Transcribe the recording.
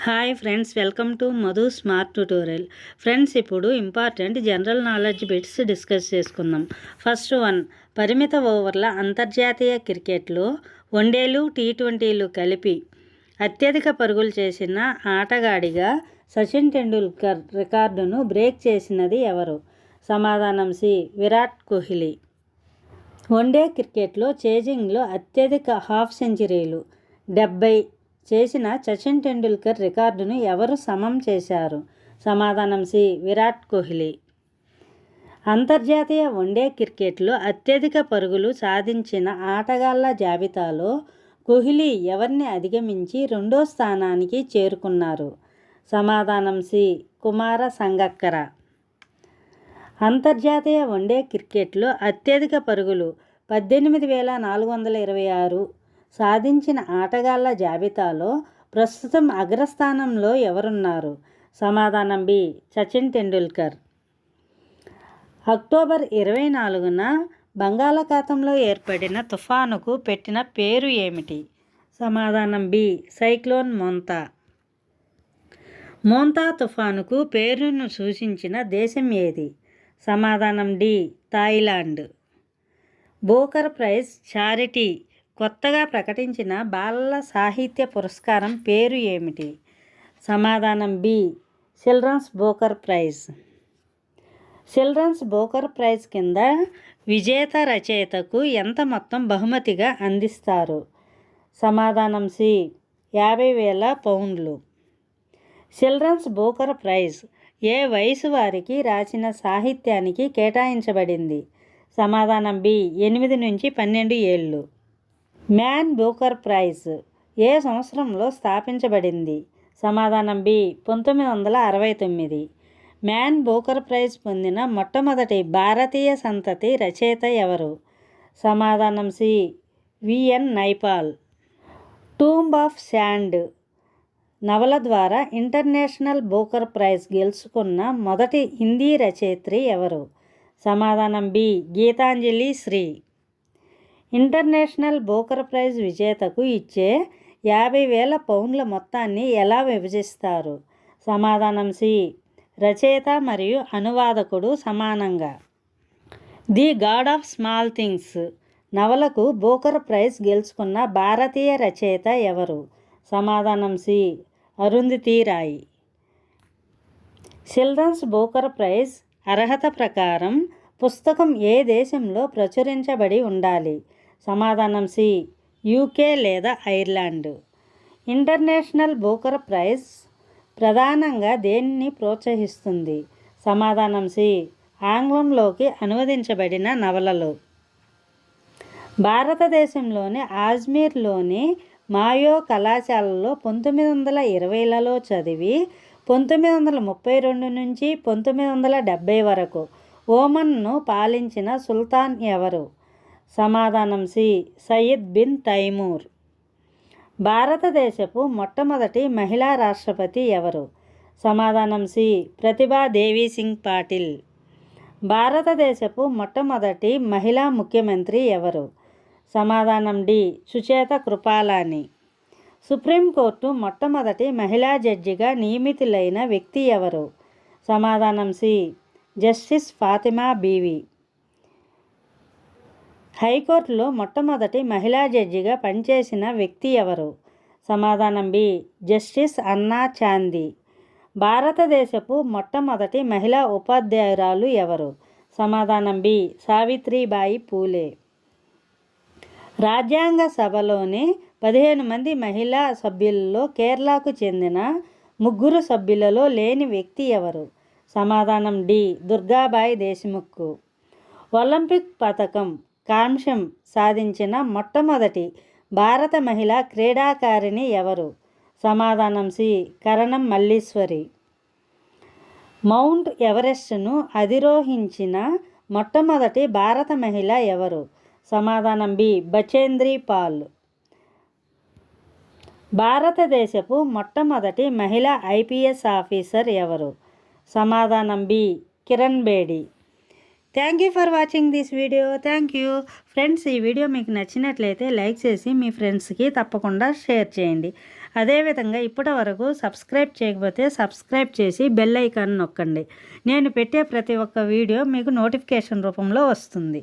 Hi friends, welcome to Madhu smart tutorial. Friends, ఇప్పుడు important general knowledge bits discuss చేసుకుందాం. First one, పరిమిత ఓవర్ల అంతర్జాతీయ క్రికెట్లో వన్డేలు టీ20లు కలిపి అత్యధిక పరుగులు చేసిన ఆటగాడిగా సచిన్ టెండూల్కర్ రికార్డును బ్రేక్ చేసినది ఎవరు? సమాధానం సి, విరాట్ కోహ్లీ. వన్డే క్రికెట్లో చేజింగ్లో అత్యధిక హాఫ్ సెంచరీలు 70 చేసిన సచిన్ టెండూల్కర్ రికార్డును ఎవరు సమం చేశారు? సమాధానం సి, విరాట్ కోహ్లీ. అంతర్జాతీయ వన్డే క్రికెట్లో అత్యధిక పరుగులు సాధించిన ఆటగాళ్ల జాబితాలో కోహ్లీ ఎవరిని అధిగమించి రెండో స్థానానికి చేరుకున్నారు? సమాధానం సి, కుమార సంగక్కర. అంతర్జాతీయ వన్డే క్రికెట్లో అత్యధిక పరుగులు 18,426 సాధించిన ఆటగాళ్ల జాబితాలో ప్రస్తుతం అగ్రస్థానంలో ఎవరున్నారు? సమాధానం బి, సచిన్ టెండూల్కర్. అక్టోబర్ 24న బంగాళాఖాతంలో ఏర్పడిన తుఫానుకు పెట్టిన పేరు ఏమిటి? సమాధానం బి, సైక్లోన్ మోంతా. మోంతా తుఫానుకు పేరును సూచించిన దేశం ఏది? సమాధానం D, Thailand. Booker prize charity కొత్తగా ప్రకటించిన బాలల సాహిత్య పురస్కారం పేరు ఏమిటి? సమాధానం B, children's Booker prize. Children's Booker prize కింద విజేత రచయితకు ఎంత మొత్తం బహుమతిగా అందిస్తారు? సమాధానం సి, 50,000 పౌండ్లు. చిల్డ్రన్స్ బూకర్ ప్రైజ్ ఏ వయసు వారికి రాసిన సాహిత్యానికి కేటాయించబడింది? సమాధానం బి, 8 నుంచి 12 ఏళ్ళు. మ్యాన్ బూకర్ ప్రైజ్ ఏ సంవత్సరంలో స్థాపించబడింది? సమాధానం బి, 1969. మ్యాన్ బూకర్ ప్రైజ్ పొందిన మొట్టమొదటి భారతీయ సంతతి రచయిత ఎవరు? సమాధానం C, V N Naipaul. Tomb of sand నవల ద్వారా ఇంటర్నేషనల్ బూకర్ ప్రైజ్ గెలుచుకున్న మొదటి హిందీ రచయిత్రి ఎవరు? సమాధానం B, Geetanjali Shree. International Booker prize విజేతకు ఇచ్చే 50,000 పౌండ్ల మొత్తాన్ని ఎలా విభజిస్తారు? సమాధానం సి, రచయిత మరియు అనువాదకుడు సమానంగా. The God of Small Things నవలకు బూకర్ ప్రైజ్ గెలుచుకున్న భారతీయ రచయిత ఎవరు? సమాధానం C, Arundhati Roy. Children's Booker prize అర్హత ప్రకారం పుస్తకం ఏ దేశంలో ప్రచురించబడి ఉండాలి? సమాధానం సి, యూకే లేదా ఐర్లాండ్. ఇంటర్నేషనల్ బూకర్ ప్రైజ్ ప్రధానంగా దేనిని ప్రోత్సహిస్తుంది? సమాధానం సి, ఆంగ్లంలోకి అనువదించబడిన నవలలు. భారతదేశంలోని అజ్మీర్లోని మాయో కళాశాలలో 1920లలో చదివి 1932 నుంచి 1970 వరకు ఓమన్ను పాలించిన సుల్తాన్ ఎవరు? సమాధానం సి, సయ్యద్ బిన్ తైమూర్. భారతదేశపు మొట్టమొదటి మహిళా రాష్ట్రపతి ఎవరు? సమాధానం సి, ప్రతిభా దేవి సింగ్ పాటిల్. భారతదేశపు మొట్టమొదటి మహిళా ముఖ్యమంత్రి ఎవరు? సమాధానం డి, సుచేత కృపాలాని. సుప్రీంకోర్టు మొట్టమొదటి మహిళా జడ్జిగా నియమితులైన వ్యక్తి ఎవరు? సమాధానం సి, జస్టిస్ ఫాతిమా బీవి. హైకోర్టులో మొట్టమొదటి మహిళా జడ్జిగా పనిచేసిన వ్యక్తి ఎవరు? సమాధానం బి, జస్టిస్ అన్నా చాందీ. భారతదేశపు మొట్టమొదటి మహిళా ఉపాధ్యాయురాలు ఎవరు? సమాధానం బి, సావిత్రిబాయి పూలే. రాజ్యాంగ సభలోని 15 మంది మహిళా సభ్యులలో కేరళకు చెందిన 3 సభ్యులలో లేని వ్యక్తి ఎవరు? సమాధానం డి, దుర్గాబాయి దేశ్ముఖ్. ఒలింపిక్ పతకం కాంస్యం సాధించిన మొట్టమొదటి భారత మహిళా క్రీడాకారిణి ఎవరు? సమాధానం సి, కరణం మల్లీశ్వరి. మౌంట్ ఎవరెస్ట్ను అధిరోహించిన మొట్టమొదటి భారత మహిళ ఎవరు? సమాధానం బి, బచేంద్రి పాల్. భారతదేశపు మొట్టమొదటి మహిళా ఐపీఎస్ ఆఫీసర్ ఎవరు? సమాధానం B, Kiran Bedi. Thank you for watching this video. Thank you friends. ఈ వీడియో మీకు నచ్చినట్లయితే లైక్ చేసి మీ ఫ్రెండ్స్కి తప్పకుండా షేర్ చేయండి. అదేవిధంగా ఇప్పటి వరకు సబ్స్క్రైబ్ చేయకపోతే సబ్స్క్రైబ్ చేసి బెల్ ఐకాన్ నొక్కండి. నేను పెట్టే ప్రతి ఒక్క వీడియో మీకు నోటిఫికేషన్ రూపంలో వస్తుంది.